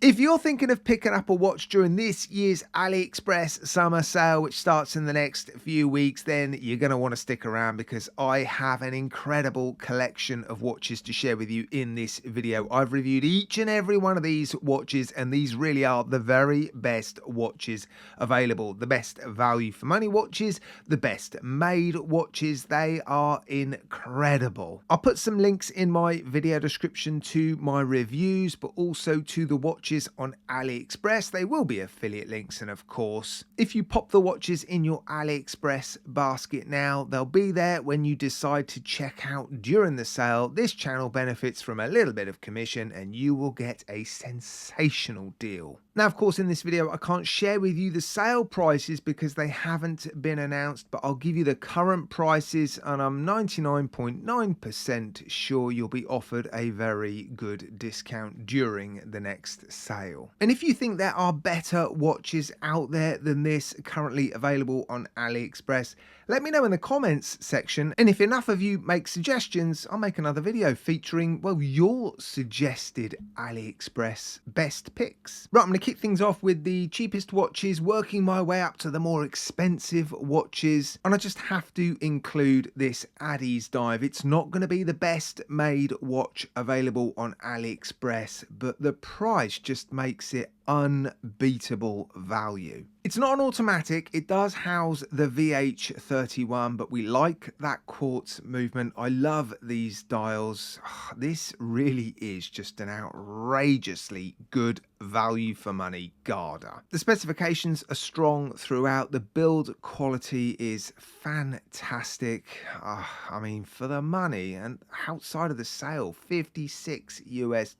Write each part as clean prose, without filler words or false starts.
If you're thinking of picking up a watch during this year's AliExpress summer sale, which starts in the next few weeks, then you're going to want to stick around because I have an incredible collection of watches to share with you in this video. I've reviewed each and every one of these watches, and these really are the very best watches available. The best value for money watches, the best made watches. They are incredible. I'll put some links in my video description to my reviews, but also to the watches on AliExpress. They will be affiliate links, and of course, if you pop the watches in your AliExpress basket now, they'll be there when you decide to check out during the sale. This channel benefits from a little bit of commission, and you will get a sensational deal. Now, of course, in this video, I can't share with you the sale prices because they haven't been announced, but I'll give you the current prices, and I'm 99.9% sure you'll be offered a very good discount during the next sale. And if you think there are better watches out there than this currently available on AliExpress, let me know in the comments section, and if enough of you make suggestions, I'll make another video featuring, well, your suggested AliExpress best picks. Right, I'm going to kick things off with the cheapest watches, working my way up to the more expensive watches, and I just have to include this Addies dive. It's not going to be the best made watch available on AliExpress, but the price just makes it unbeatable value. It's not an automatic, it does house the VH31, but we like that quartz movement. I love these dials. This really is just an outrageously good value for money Garda. The specifications are strong throughout. The build quality is fantastic. I mean, for the money, and outside of the sale, $56 US.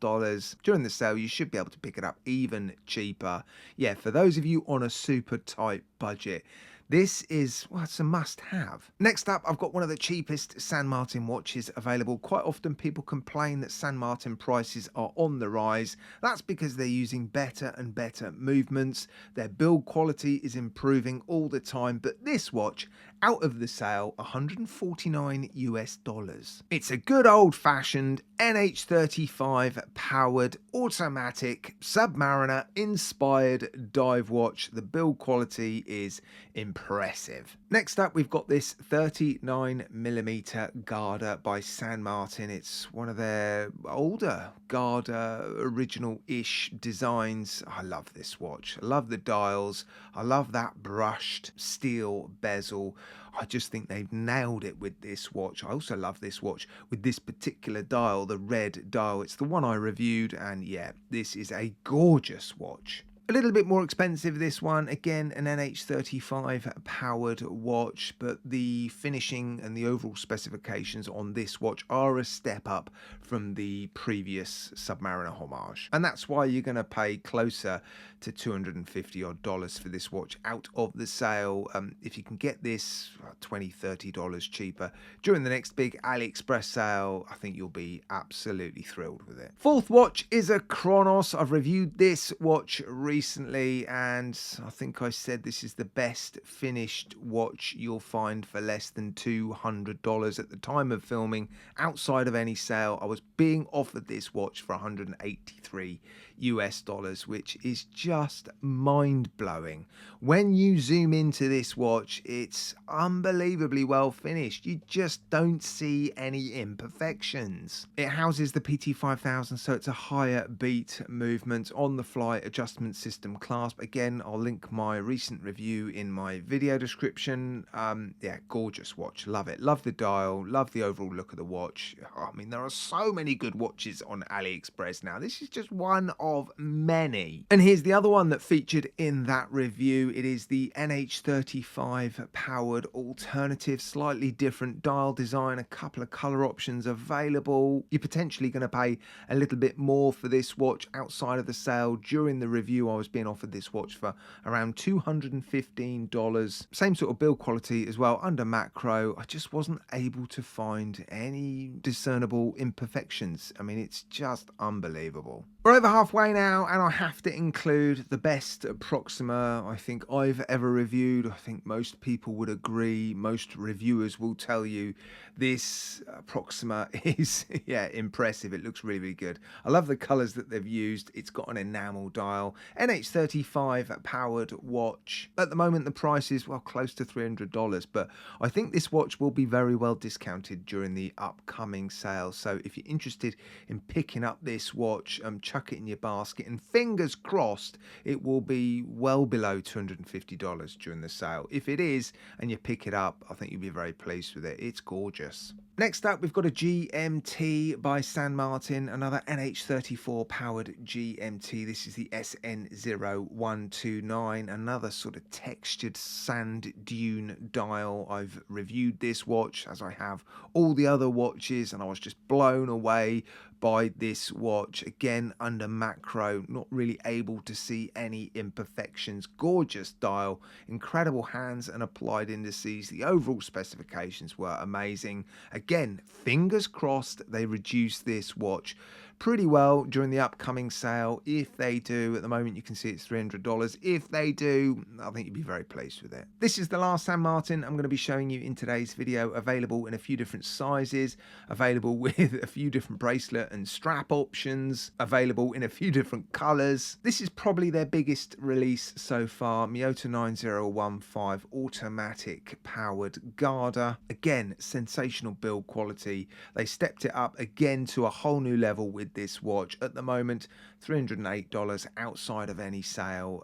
During the sale, you should be able to pick it up even cheaper. Yeah, for those of you on a super tight budget, this is, well, it's a must-have. Next up, I've got one of the cheapest San Martin watches available. Quite often people complain that San Martin prices are on the rise. That's because they're using better and better movements. Their build quality is improving all the time, but this watch, out of the sale, $149 US. It's a good old-fashioned NH35 powered automatic Submariner inspired dive watch. The build quality is impressive. Next up, we've got this 39mm Garda by San Martin. It's one of their older Garda original-ish designs. I love this watch. I love the dials. I love that brushed steel bezel. I just think they've nailed it with this watch. I also love this watch with this particular dial, the red dial. It's the one I reviewed, and yeah, this is a gorgeous watch. A little bit more expensive, this one, again an NH35 powered watch, but the finishing and the overall specifications on this watch are a step up from the previous Submariner homage, and that's why you're going to pay closer to $250 odd for this watch out of the sale. If you can get this $20-30 cheaper during the next big AliExpress sale, I think you'll be absolutely thrilled with it. Fourth watch is a Chronos. I've reviewed this watch recently, and I think I said this is the best finished watch you'll find for less than $200 at the time of filming. Outside of any sale, I was being offered this watch for $183 US, which is just mind-blowing. When you zoom into this watch, it's unbelievably well finished. You just don't see any imperfections. It houses the PT5000, so it's a higher beat movement on the fly adjustment system clasp. Again, I'll link my recent review in my video description. Yeah, gorgeous watch. Love it. Love the dial. Love the overall look of the watch. I mean, there are so many good watches on AliExpress now. This is just one of many. And here's the other one that featured in that review. It is the NH35 powered alternative, slightly different dial design, a couple of color options available. You're potentially going to pay a little bit more for this watch outside of the sale. During the review, I was being offered this watch for around $215. Same sort of build quality as well under macro. I just wasn't able to find any discernible imperfections. I mean, it's just unbelievable. We're over halfway now, and I have to include the best Proxima I think I've ever reviewed. I think most people would agree. Most reviewers will tell you this Proxima is, yeah, impressive. It looks really, really good. I love the colors that they've used. It's got an enamel dial, NH35 powered watch. At the moment, the price is, well, close to $300, but I think this watch will be very well discounted during the upcoming sale. So if you're interested in picking up this watch, chuck it in your basket, and fingers crossed it will be well below $250 during the sale. If it is and you pick it up, I think you'll be very pleased with it. It's gorgeous. Next up, we've got a GMT by San Martin, another NH34 powered GMT. This is the SN0129, another sort of textured sand dune dial. I've reviewed this watch, as I have all the other watches, and I was just blown away by this watch. Again, under macro, not really able to see any imperfections. Gorgeous dial, incredible hands and applied indices. The overall specifications were amazing. Again, fingers crossed they reduce this watch pretty well during the upcoming sale. If they do, at the moment you can see it's $300. If they do, I think you'd be very pleased with it. This is the last San Martin I'm going to be showing you in today's video, available in a few different sizes, available with a few different bracelet and strap options, available in a few different colors. This is probably their biggest release so far, Miyota 9015 automatic powered Garda. Again, sensational build quality. They stepped it up again to a whole new level with this watch. At the moment, $308 outside of any sale.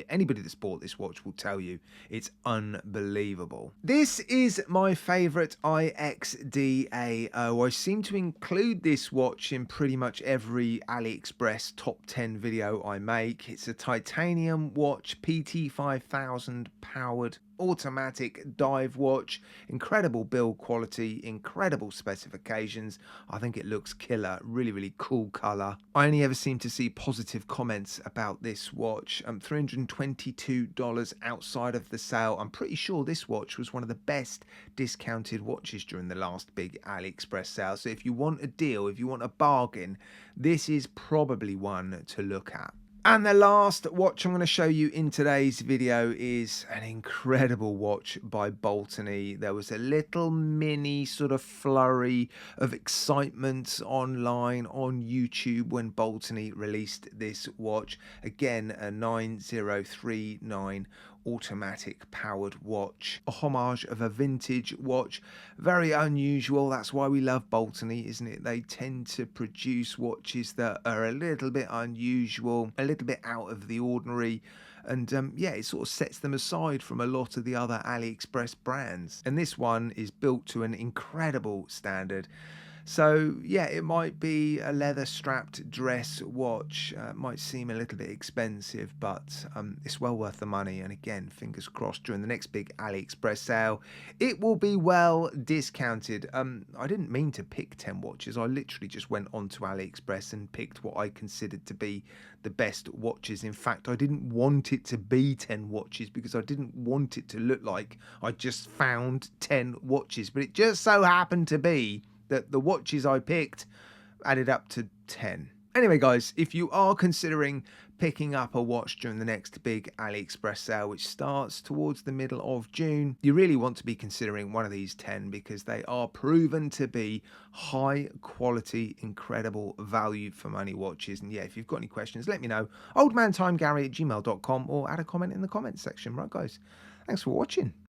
Anybody that's bought this watch will tell you it's unbelievable. This is my favorite IXDAO. I seem to include this watch in pretty much every AliExpress top 10 video I make. It's a titanium watch, PT5000 powered automatic dive watch. Incredible build quality, incredible specifications. I think it looks killer. Really, really cool color. I only ever seem to see positive comments about this watch. $322 outside of the sale. I'm pretty sure this watch was one of the best discounted watches during the last big AliExpress sale. So if you want a deal, if you want a bargain, this is probably one to look at. And the last watch I'm going to show you in today's video is an incredible watch by Boltony. There was a little mini sort of flurry of excitement online on YouTube when Boltony released this watch. Again, a 9039 automatic powered watch, a homage of a vintage watch. Very unusual. That's why we love Boltony, isn't it? They tend to produce watches that are a little bit unusual, a little bit out of the ordinary, and yeah, it sort of sets them aside from a lot of the other AliExpress brands. And this one is built to an incredible standard. So yeah, it might be a leather strapped dress watch. It might seem a little bit expensive, but it's well worth the money. And again, fingers crossed, during the next big AliExpress sale, it will be well discounted. I didn't mean to pick 10 watches. I literally just went onto AliExpress and picked what I considered to be the best watches. In fact, I didn't want it to be 10 watches because I didn't want it to look like I just found 10 watches. But it just so happened to be that the watches I picked added up to 10. Anyway, guys, if you are considering picking up a watch during the next big AliExpress sale, which starts towards the middle of June, you really want to be considering one of these 10 because they are proven to be high quality, incredible value for money watches. And yeah, if you've got any questions, let me know. oldmantimegary@gmail.com or add a comment in the comments section. Right, guys? Thanks for watching.